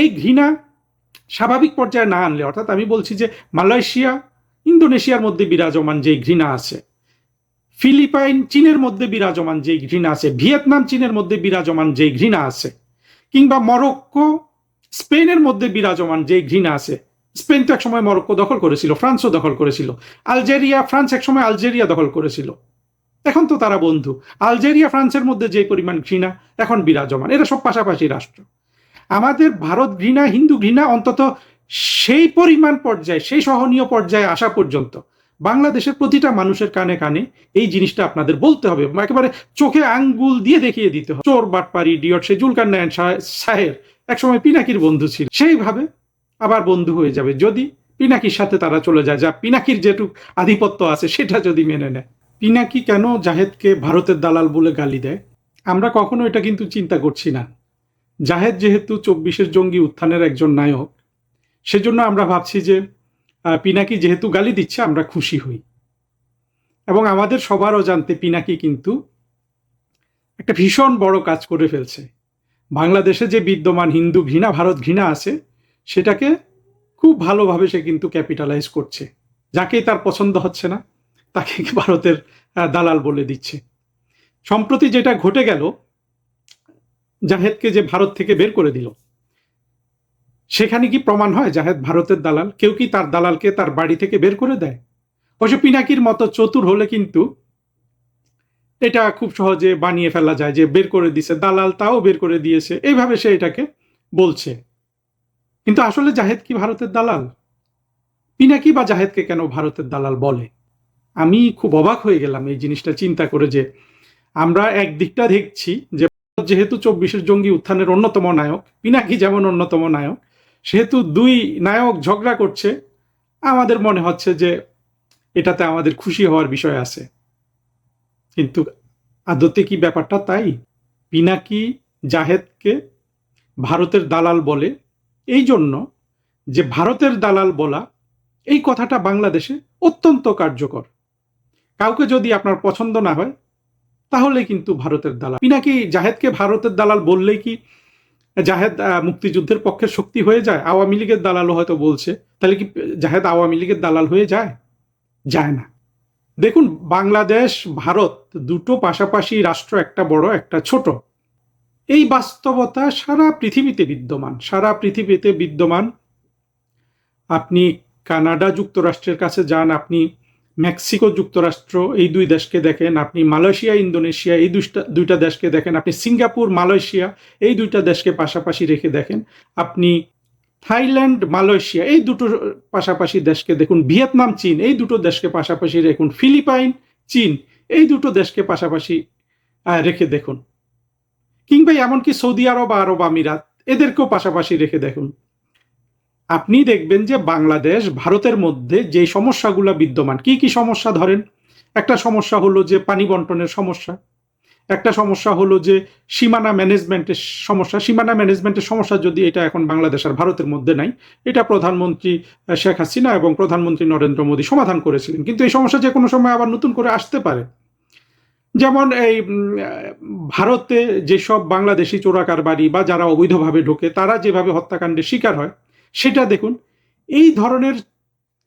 এই ঘৃণা স্বাভাবিক পর্যায়ে না আনলে, অর্থাৎ আমি বলছি যে মালয়েশিয়া ইন্দোনেশিয়ার মধ্যে বিরাজমান যে ঘৃণা আছে, ফিলিপাইন চীনের মধ্যে বিরাজমান যে ঘৃণা আছে, ভিয়েতনাম চীনের মধ্যে বিরাজমান যে ঘৃণা আছে, কিংবা মরক্কো স্পেনের মধ্যে বিরাজমান যে ঘৃণা আছে, স্পেন তো একসময় মরক্কো দখল করেছিল, ফ্রান্সও দখল করেছিল, আলজেরিয়া ফ্রান্স একসময় আলজেরিয়া দখল করেছিল, এখন তো তারা বন্ধু। আলজেরিয়া ফ্রান্সের মধ্যে যে পরিমাণ ঘৃণা এখন বিরাজমান, এরা সব পাশাপাশি রাষ্ট্র। আমাদের ভারত ঘৃণা, হিন্দু ঘৃণা অন্তত সেই পরিমাণ পর্যায়ে, সেই সহনীয় পর্যায়ে আসা পর্যন্ত বাংলাদেশের প্রতিটা মানুষের কানে কানে এই জিনিসটা আপনাদের বলতে হবে, একেবারে চোখে আঙ্গুল দিয়ে দেখিয়ে দিতে হবে। চোর বাটপারি ডিয়ট সে জুলকারনায়ন সাহের একসময় পিনাকির বন্ধু ছিল, সেইভাবে আবার বন্ধু হয়ে যাবে যদি পিনাকির সাথে তারা চলে যায়, যা পিনাকির যেটুক আধিপত্য আছে সেটা যদি মেনে নেয়। পিনাকি কেন জাহেদকে ভারতের দালাল বলে গালি দেয়, আমরা কখনো এটা কিন্তু চিন্তা করছি না। জাহেদ যেহেতু 24-এর জঙ্গি উত্থানের একজন নায়ক, সেজন্য আমরা ভাবছি যে পিনাকি যেহেতু গালি দিচ্ছে আমরা খুশি হই। এবং আমাদের সবার অজান্তে পিনাকি কিন্তু একটা ভীষণ বড় কাজ করে ফেলছে। বাংলাদেশে যে বিদ্যমান হিন্দু ঘৃণা, ভারত ঘৃণা আছে, সেটাকে খুব ভালোভাবে সে কিন্তু ক্যাপিটালাইজ করছে। যাকেই তার পছন্দ হচ্ছে না তাকে ভারতের দালাল বলে দিচ্ছে। সম্প্রতি যেটা ঘটে গেল, জাহেদকে যে ভারত থেকে বের করে দিল, সেখানে কি প্রমাণ হয় জাহেদ ভারতের দালাল? কেউ কি তার দালালকে তার বাড়ি থেকে বের করে দেয়? অবশ্য পিনাকির মতো চতুর হলে কিন্তু এটা খুব সহজে বানিয়ে ফেলা যায় যে বের করে দিয়েছে দালাল, তাও বের করে দিয়েছে, এইভাবে সে এটাকে বলছে। কিন্তু আসলে জাহেদ কি ভারতের দালাল? পিনাকি বা জাহেদকে কেন ভারতের দালাল বলে? আমি খুব অবাক হয়ে গেলাম এই জিনিসটা চিন্তা করে, যে আমরা একদিকটা দেখছি যে যেহেতু 24-এর জঙ্গি উত্থানের অন্যতম নায়ক, পিনাকি যেমন অন্যতম নায়ক, সেহেতু দুই নায়ক ঝগড়া করছে, আমাদের মনে হচ্ছে যে এটাতে আমাদের খুশি হওয়ার বিষয় আছে। কিন্তু আদতে কি ব্যাপারটা তাই? পিনাকি জাহেদকে ভারতের দালাল বলে এই জন্য যে ভারতের দালাল বলা এই কথাটা বাংলাদেশে অত্যন্ত কার্যকর। কাউকে যদি আপনার পছন্দ না হয় তাহলে কিন্তু ভারতের দালাল। পিনাকি জাহেদকে ভারতের দালাল বললেই কি জাহেদ মুক্তিযুদ্ধের পক্ষের শক্তি হয়ে যায়? আওয়ামী লীগের দালালও হয়তো বলছে, তাহলে কি জাহেদ আওয়ামী লীগের দালাল হয়ে যায়? যায় না। দেখুন, বাংলাদেশ ভারত দুটো পাশাপাশি রাষ্ট্র, একটা বড় একটা ছোট, এই বাস্তবতা সারা পৃথিবীতে বিদ্যমান, সারা পৃথিবীতে বিদ্যমান। আপনি কানাডা যুক্তরাষ্ট্রের কাছে যান, আপনি মেক্সিকো যুক্তরাষ্ট্র এই দুই দেশকে দেখেন, আপনি মালয়েশিয়া ইন্দোনেশিয়া এই দুইটা দেশকে দেখেন, আপনি সিঙ্গাপুর মালয়েশিয়া এই দুইটা দেশকে পাশাপাশি রেখে দেখেন, আপনি থাইল্যান্ড মালয়েশিয়া এই দুটো পাশাপাশি দেশকে দেখুন, ভিয়েতনাম চীন এই দুটো দেশকে পাশাপাশি দেখুন, ফিলিপাইন চীন এই দুটো দেশকে পাশাপাশি রেখে দেখুন, কিংবা এমনকি সৌদি আরব, আরব আমিরাত এদেরকেও পাশাপাশি রেখে দেখুন। আপনি দেখবেন যে বাংলাদেশ ভারতের মধ্যে যে সমস্যাগুলো বিদ্যমান, কি কি সমস্যা ধরেন, একটা সমস্যা হলো যে পানি বন্টনের সমস্যা, একটা সমস্যা হলো যে সীমানা ম্যানেজমেন্টের সমস্যা। সীমানা ম্যানেজমেন্টের সমস্যা যদি এটা এখন বাংলাদেশ আর ভারতের মধ্যে নাই, এটা প্রধানমন্ত্রী শেখ হাসিনা এবং প্রধানমন্ত্রী নরেন্দ্র মোদী সমাধান করেছিলেন, কিন্তু এই সমস্যা যে কোনো সময় আবার নতুন করে আসতে পারে। যেমন এই ভারতে যেসব বাংলাদেশি চোরাকারবারি বা যারা অবৈধভাবে ঢোকে তারা যেভাবে হত্যাকাণ্ডের শিকার হয়, সেটা দেখুন। এই ধরনের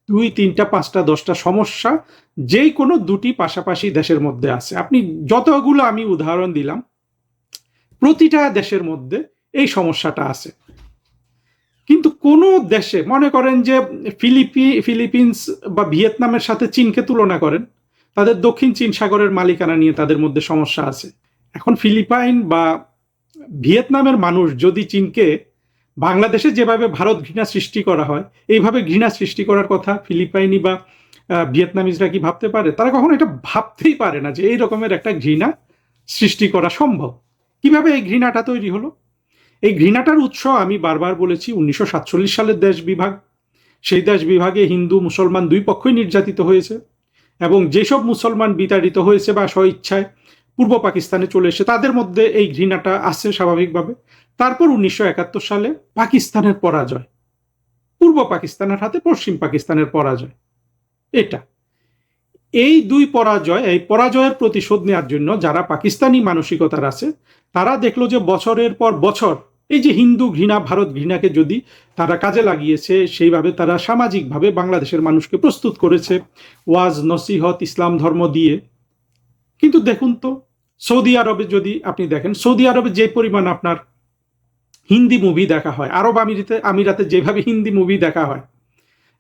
2, 3, 5, 10টা সমস্যা যেই কোনো দুটি পাশাপাশি দেশের মধ্যে আছে। আপনি যতগুলো আমি উদাহরণ দিলাম, প্রতিটা দেশের মধ্যে এই সমস্যাটা আছে। কিন্তু কোনো দেশে, মনে করেন যে ফিলিপিন্স বা ভিয়েতনামের সাথে চীনকে তুলনা করেন, তাদের দক্ষিণ চীন সাগরের মালিকানা নিয়ে তাদের মধ্যে সমস্যা আছে। এখন ফিলিপাইন বা ভিয়েতনামের মানুষ যদি চীনকে বাংলাদেশে যেভাবে ভারত ঘৃণা সৃষ্টি করা হয় এইভাবে ঘৃণা সৃষ্টি করার কথা ফিলিপাইনি বা ভিয়েতনামিজরা কি ভাবতে পারে? তারা কখনো এটা ভাবতেই পারে না যে এই রকমের একটা ঘৃণা সৃষ্টি করা সম্ভব। কিভাবে এই ঘৃণাটা তৈরি হলো? এই ঘৃণাটার উৎস আমি বারবার বলেছি 1947 সালের দেশ বিভাগ। সেই দেশ বিভাগে হিন্দু মুসলমান দুই পক্ষই নির্যাতিত হয়েছে, এবং যেসব মুসলমান বিতাড়িত হয়েছে বা স্বইচ্ছায় পূর্ব পাকিস্তানে চলে এসে তাদের মধ্যে এই ঘৃণাটা আসছে স্বাভাবিকভাবে। তারপর 1971 সালে পাকিস্তানের পরাজয়, পূর্ব পাকিস্তানের হাতে পশ্চিম পাকিস্তানের পরাজয়, এটা এই দুই পরাজয়, এই পরাজয়ের প্রতিশোধ নেওয়ার জন্য যারা পাকিস্তানি মানসিকতার আছে তারা দেখলো যে বছরের পর বছর এই যে হিন্দু ঘৃণা, ভারত ঘৃণাকে যদি তারা কাজে লাগিয়েছে, সেইভাবে তারা সামাজিকভাবে বাংলাদেশের মানুষকে প্রস্তুত করেছে ওয়াজ নসিহত ইসলাম ধর্ম দিয়ে। কিন্তু দেখুন তো, সৌদি আরবে যদি আপনি দেখেন, সৌদি আরবে যে পরিমাণ আপনার হিন্দি মুভি দেখা হয়, আরব আমিরাতে যেভাবে হিন্দি মুভি দেখা হয়,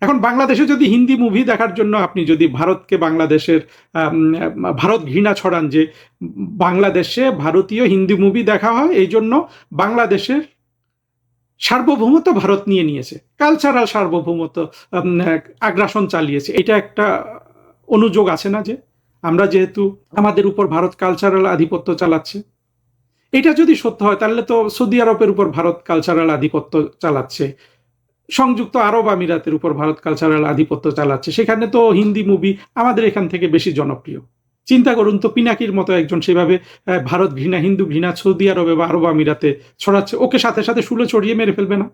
এখন বাংলাদেশে যদি হিন্দি মুভি দেখার জন্য আপনি যদি ভারতকে বাংলাদেশের ভারত ঘৃণা ছড়ান যে বাংলাদেশে ভারতীয় হিন্দি মুভি দেখা হয়, এই জন্য বাংলাদেশের সার্বভৌমত্ব ভারত নিয়ে নিয়েছে, কালচারাল সার্বভৌমত্ব আগ্রাসন চালিয়েছে, এটা একটা অনুযোগ আছে না যে আমরা যেহেতু আমাদের উপর ভারত কালচারাল আধিপত্য চালাচ্ছে। এটা যদি সত্য হয় তাহলে তো সৌদি আরবের উপর ভারত কালচারাল আধিপত্য চালাচ্ছে, সংযুক্ত আরব আমিরাতের উপর ভারত কালচারাল আধিপত্য চালাচ্ছে, সেখানে তো হিন্দি মুভি আমাদের এখান থেকে বেশি জনপ্রিয়। চিন্তা করুন তো, পিনাকির মতো একজন সেভাবে ভারত ঘৃণা, হিন্দু ঘৃণা সৌদি আরবে বা আরব আমিরাতে ছড়াচ্ছে, ওকে সাথে সাথে শুলে ছড়িয়ে মেরে ফেলবে না?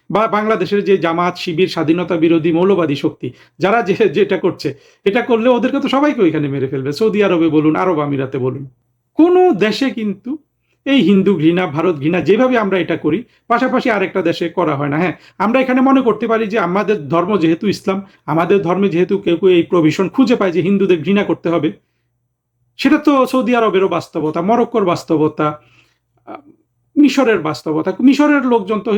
বা বাংলাদেশের যে জামাত শিবির, স্বাধীনতা বিরোধী মৌলবাদী শক্তি, যারা যেটা করছে, এটা করলে ওদেরকে তো সবাইকে ওইখানে মেরে ফেলবে, সৌদি আরবে বলুন, আরব আমিরাতে বলুন। কোনো দেশে কিন্তু এই হিন্দু ঘৃণা, ভারত ঘৃণা যেভাবে আমরা এটা করি, পাশাপাশি আরেকটা দেশে করা হয় না। হ্যাঁ, আমরা এখানে মনে করতে পারি যে আমাদের ধর্ম যেহেতু ইসলাম, আমাদের ধর্মে যেহেতু কেউ কেউ এই প্রভিশন খুঁজে পায় যে হিন্দুদের ঘৃণা করতে হবে, সেটা তো সৌদি আরবেরও বাস্তবতা, মরক্কোর বাস্তবতা, মিশরের বাস্তবতা। মিশরের লোকজন তো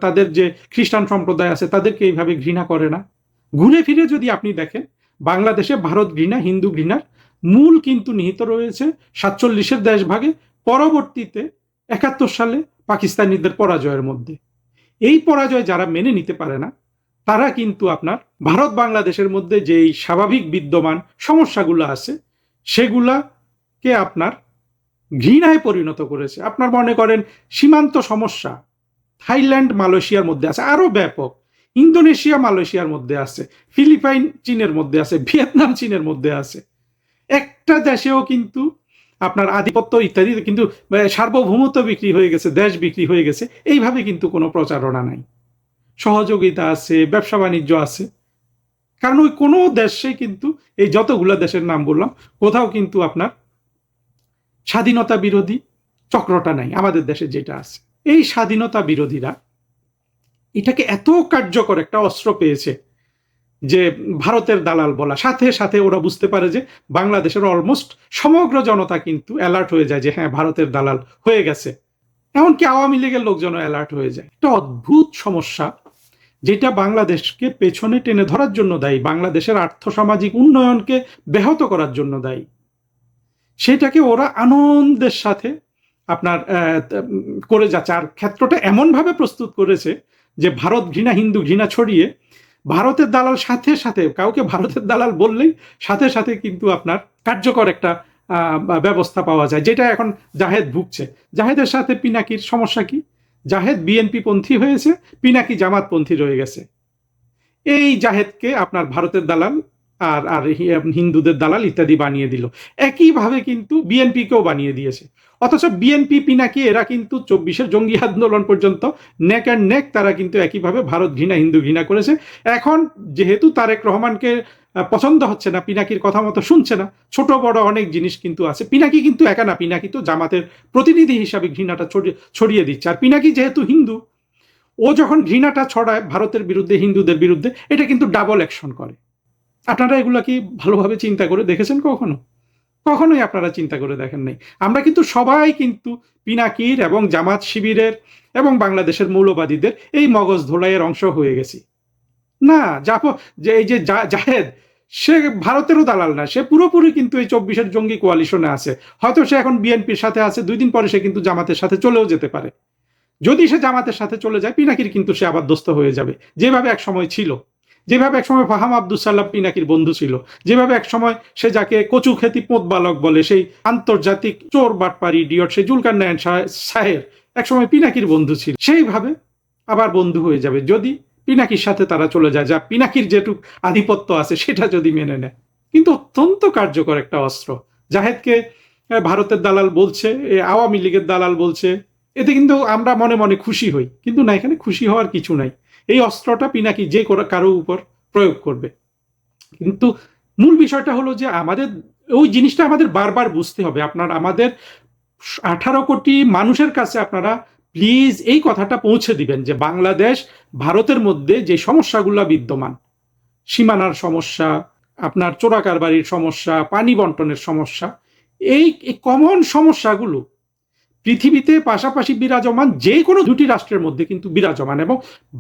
তাদের যে খ্রিস্টান সম্প্রদায় আছে তাদেরকে এইভাবে ঘৃণা করে না। ঘুরে ফিরে যদি আপনি দেখেন, বাংলাদেশে ভারত ঘৃণা, হিন্দু ঘৃণার মূল কিন্তু নিহিত রয়েছে 47-এর দেশভাগে, পরবর্তীতে 71 সালে পাকিস্তানিদের পরাজয়ের মধ্যে। এই পরাজয় যারা মেনে নিতে পারে না, তারা কিন্তু আপনার ভারত বাংলাদেশের মধ্যে যেই স্বাভাবিক বিদ্যমান সমস্যাগুলো আছে সেগুলাকে আপনার ঘৃণায় পরিণত করেছে। আপনার মনে করেন সীমান্ত সমস্যা থাইল্যান্ড মালয়েশিয়ার মধ্যে আছে, আরো ব্যাপক, ইন্দোনেশিয়া মালয়েশিয়ার মধ্যে আছে, ফিলিপাইন চীনের মধ্যে আছে, ভিয়েতনাম চীনের মধ্যে আছে। একটা দেশেও কিন্তু আপনার আধিপত্য ইত্যাদি কিন্তু সার্বভৌমত্ব বিক্রি হয়ে গেছে, দেশ বিক্রি হয়ে গেছে, এইভাবে কিন্তু কোনো প্রচারণা নাই। সহযোগিতা আছে, ব্যবসা বাণিজ্য আছে, কারণ ওই কোনো দেশে কিন্তু এই যতগুলা দেশের নাম বললাম, কোথাও কিন্তু আপনার স্বাধীনতা বিরোধী চক্রটা নাই আমাদের দেশে যেটা আছে। এই স্বাধীনতা বিরোধীরা এটাকে এত কার্যকর একটা অস্ত্র পেয়েছে যে ভারতের দালাল বলা, সাথে সাথে ওরা বুঝতে পারে যে বাংলাদেশের অলমোস্ট সমগ্র জনতা কিন্তু অ্যালার্ট হয়ে যায় যে হ্যাঁ, ভারতের দালাল হয়ে গেছে। এমনকি আওয়ামী লীগের লোকজনও অ্যালার্ট হয়ে যায়। একটা অদ্ভুত সমস্যা, যেটা বাংলাদেশকে পেছনে টেনে ধরার জন্য দায়ী, বাংলাদেশের আর্থসামাজিক উন্নয়নকে ব্যাহত করার জন্য দায়ী। সেটাকে ওরা আনন্দের সাথে আপনার করে যাচ্ছে, আর ক্ষেত্রটা এমনভাবে প্রস্তুত করেছে যে ভারত ঘৃণা, হিন্দু ঘৃণা ছড়িয়ে ভারতের দালাল, সাথে সাথে কাউকে ভারতের দালাল বললেই সাথে সাথে কিন্তু আপনার কার্যকর একটা ব্যবস্থা পাওয়া যায়, যেটা এখন জাহেদ ভুগছে। জাহেদের সাথে পিনাকির সমস্যা কি? জাহেদ বিএনপি পন্থী হয়েছে, পিনাকি জামাতপন্থী রয়ে গেছে। এই জাহেদকে আপনার ভারতের দালাল আর আর হিন্দুদের দালাল ইত্যাদি বানিয়ে দিল। একইভাবে কিন্তু বিএনপিকেও বানিয়ে দিয়েছে। অথচ বিএনপি, পিনাকি এরা কিন্তু 24-এর জঙ্গি আন্দোলন পর্যন্ত নেক অ্যান্ড নেক তারা কিন্তু একইভাবে ভারত ঘৃণা, হিন্দু ঘৃণা করেছে। এখন যেহেতু তারেক রহমানকে পছন্দ হচ্ছে না, পিনাকির কথা মতো শুনছে না, ছোট বড় অনেক জিনিস কিন্তু আছে। পিনাকি কিন্তু একা না, পিনাকি তো জামাতের প্রতিনিধি হিসাবে ঘৃণাটা ছড়িয়ে দিচ্ছে। আর পিনাকি যেহেতু হিন্দু, ও যখন ঘৃণাটা ছড়ায় ভারতের বিরুদ্ধে, হিন্দুদের বিরুদ্ধে, এটা কিন্তু ডাবল অ্যাকশন করে। আপনারা এগুলা কি ভালোভাবে চিন্তা করে দেখেছেন কখনো? কখনোই আপনারা চিন্তা করে দেখেন নাই। আমরা কিন্তু সবাই কিন্তু পিনাকির এবং জামাত শিবিরের এবং বাংলাদেশের মৌলবাদীদের এই মগজ ধোলাইয়ের অংশ হয়ে গেছি। না, যে এই যে জাহেদ, সে ভারতেরও দালাল না, সে পুরোপুরি কিন্তু এই 24-এর জঙ্গি কোয়ালিশনে আছে। হয়তো সে এখন বিএনপির সাথে আছে, 2 দিন পরে সে কিন্তু জামাতের সাথে চলেও যেতে পারে। যদি সে জামাতের সাথে চলে যায়, পিনাকির কিন্তু সে আবার দোস্ত হয়ে যাবে, যেভাবে এক সময় ছিল, যেভাবে একসময় ফাহাম আব্দুল সাল্লাম পিনাকির বন্ধু ছিল, যেভাবে একসময় সে যাকে কচু খেতি পোত বালক বলে, সেই আন্তর্জাতিক চোর বাটপার ইডিয়ট, সেই জুলকারনায়ন সাহেব একসময় পিনাকির বন্ধু ছিল, সেইভাবে আবার বন্ধু হয়ে যাবে যদি পিনাকির সাথে তারা চলে যায়, যা পিনাকির যেটুক আধিপত্য আছে সেটা যদি মেনে নেয়। কিন্তু অত্যন্ত কার্যকর একটা অস্ত্র। জাহেদকে ভারতের দালাল বলছে, আওয়ামী লীগের দালাল বলছে, এতে কিন্তু আমরা মনে মনে খুশি হই, কিন্তু না, এখানে খুশি হওয়ার কিছু নাই। এই অস্ত্রটা পিনাকি যে কারো উপর প্রয়োগ করবে। কিন্তু মূল বিষয়টা হলো যে আমাদের ওই জিনিসটা আমাদের বারবার বুঝতে হবে। আমাদের 18 কোটি মানুষের কাছে আপনারা প্লিজ এই কথাটা পৌঁছে দিবেন যে বাংলাদেশ ভারতের মধ্যে যে সমস্যাগুলো বিদ্যমান, সীমানার সমস্যা, আপনার চোরাকারবারির সমস্যা, পানি বন্টনের সমস্যা, এই কমন সমস্যাগুলো পৃথিবীতে পাশাপাশি বিরাজমান, যে কোনো দুটি রাষ্ট্রের মধ্যে কিন্তু বিরাজমান। এবং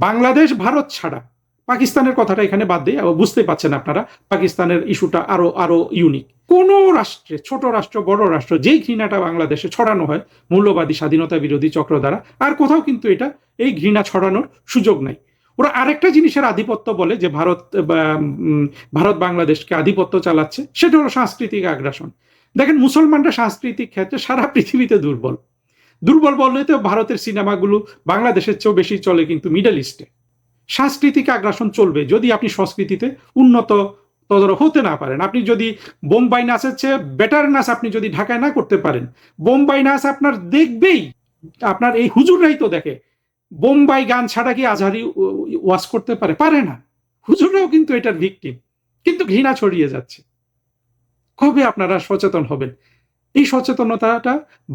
বাংলাদেশ ভারত ছাড়া পাকিস্তানের কথাটা এখানে বাদ দিয়ে, বুঝতে পারছেন আপনারা পাকিস্তানের ইস্যুটা আরো আরো ইউনিক। কোন রাষ্ট্রে, ছোট রাষ্ট্র বড় রাষ্ট্র, যেই ঘৃণাটা বাংলাদেশে ছড়ানো হয় মূল্যবাদী স্বাধীনতা বিরোধী চক্র দ্বারা, আর কোথাও কিন্তু এটা এই ঘৃণা ছড়ানোর সুযোগ নাই। ওরা আরেকটা জিনিসের আধিপত্য বলে যে ভারত বাংলাদেশকে আধিপত্য চালাচ্ছে, সেটা হলো সাংস্কৃতিক আগ্রাসন। দেখেন, মুসলমানরা সাংস্কৃতিক ক্ষেত্রে সারা পৃথিবীতে দুর্বল। দুর্বল বললে তো ভারতের সিনেমাগুলো বাংলাদেশের চেয়েও বেশি চলে কিন্তু মিডল ইস্টে। সাংস্কৃতিক আগ্রাসন চলবে যদি আপনি সংস্কৃতিতে উন্নত তদর হতে না পারেন। আপনি যদি বোম্বাই নাচের চেয়ে বেটার নাচ আপনি যদি ঢাকায় না করতে পারেন, বোম্বাই নাচ আপনার দেখবেই, আপনার এই হুজুররাই তো দেখে। বোম্বাই গান ছাড়া কি আজহারি ওয়াজ করতে পারে? পারে না। হুজুররাও কিন্তু এটার ভিকটিম, কিন্তু ঘৃণা ছড়িয়ে যাচ্ছে। কবে আপনারা সচেতন হবেন? এই সচেতনতাটা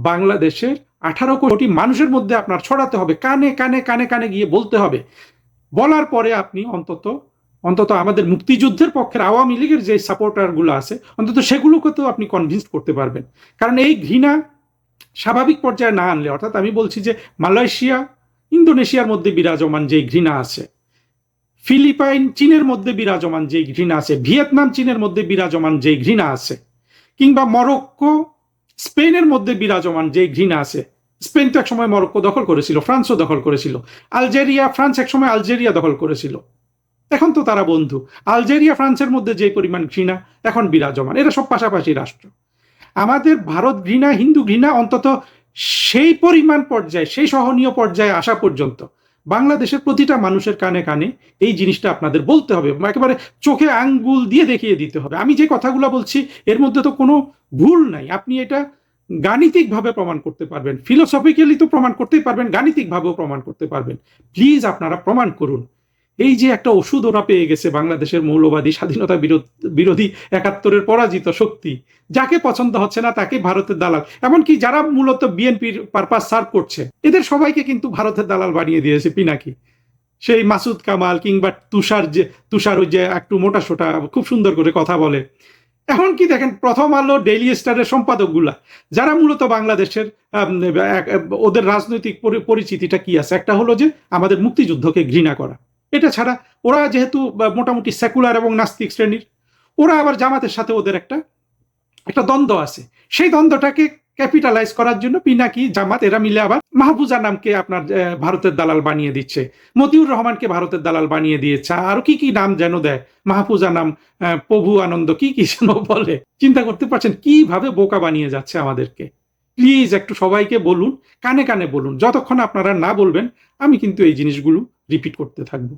বাংলাদেশের 18 কোটি মানুষের মধ্যে আপনার ছড়াতে হবে, কানে কানে কানে কানে গিয়ে বলতে হবে। বলার পরে আপনি অন্তত আমাদের মুক্তিযুদ্ধের পক্ষের আওয়ামী লীগের যে সাপোর্টারগুলো আছে, অন্তত সেগুলোকে তো আপনি কনভিন্স করতে পারবেন। কারণ এই ঘৃণা স্বাভাবিক পর্যায়ে না আনলে, অর্থাৎ আমি বলছি যে মালয়েশিয়া ইন্দোনেশিয়ার মধ্যে বিরাজমান যে ঘৃণা আছে, ফিলিপাইন চীনের মধ্যে বিরাজমান যে ঘৃণা আছে, ভিয়েতনাম চীনের মধ্যে বিরাজমান যে ঘৃণা আছে, কিংবা মরক্কো স্পেনের মধ্যে বিরাজমান যে ঘৃণা আছে, স্পেন তো একসময় মরক্কো দখল করেছিল, ফ্রান্সও দখল করেছিল, আলজেরিয়া, ফ্রান্স একসময় আলজেরিয়া দখল করেছিল, এখন তো তারা বন্ধু। আলজেরিয়া ফ্রান্সের মধ্যে যে পরিমাণ ঘৃণা এখন বিরাজমান, এরা সব পাশাপাশি রাষ্ট্র। আমাদের ভারত ঘৃণা, হিন্দু ঘৃণা অন্তত সেই পরিমাণ পর্যায়ে, সেই সহনীয় পর্যায়ে আসা পর্যন্ত বাংলাদেশের প্রতিটা মানুষের কানে কানে এই জিনিসটা আপনাদের বলতে হবে, একেবারে চোখে আঙ্গুল দিয়ে দেখিয়ে দিতে হবে। আমি যে কথাগুলো বলছি এর মধ্যে তো কোনো ভুল নাই। আপনি এটা গাণিতিকভাবে প্রমাণ করতে পারবেন, ফিলোসফিক্যালি তো প্রমাণ করতেই পারবেন, গাণিতিকভাবেও প্রমাণ করতে পারবেন। প্লিজ আপনারা প্রমাণ করুন। এই যে একটা ওষুধ ওরা পেয়ে গেছে, বাংলাদেশের মৌলবাদী স্বাধীনতা বিরোধী 71-এর পরাজিত শক্তি, যাকে পছন্দ হচ্ছে না তাকে ভারতের দালাল, এমনকি যারা মূলত বিএনপির পারপাস সার্ভ করছে এদের সবাইকে কিন্তু ভারতের দালাল বানিয়ে দিয়েছে পিনাকি। সেই মাসুদ কামাল কিংবা তুষার ওই যে একটু মোটা সোটা খুব সুন্দর করে কথা বলে, এমনকি দেখেন প্রথম আলো, ডেইলি স্টারের সম্পাদকগুলা, যারা মূলত বাংলাদেশের ওদের রাজনৈতিক পরিচিতিটা কি আছে, একটা হলো যে আমাদের মুক্তিযুদ্ধকে ঘৃণা করা। এটা ছাড়া ওরা যেহেতু মোটামুটি সেকুলার এবং নাস্তিক শ্রেণীর, ওরা আবার জামাতের সাথে ওদের একটা দ্বন্দ্ব আছে। সেই দ্বন্দ্বটাকে ক্যাপিটালাইজ করার জন্য পিনাকি, জামাত এরা মিলে আবার মাহফুজা নামকে আপনার ভারতের দালাল বানিয়ে দিচ্ছে, মতিউর রহমানকে ভারতের দালাল বানিয়ে দিয়েছে, আরো কি কি নাম যেন দেয়, মাহফুজা নাম, প্রভু আনন্দ, কি কি যেন বলে। চিন্তা করতে পারছেন কিভাবে বোকা বানিয়ে যাচ্ছে আমাদেরকে? প্লিজ একটু সবাইকে বলুন, কানে কানে বলুন। যতক্ষণ আপনারা না বলবেন আমি কিন্তু এই জিনিসগুলো রিপিট করতে থাকবো।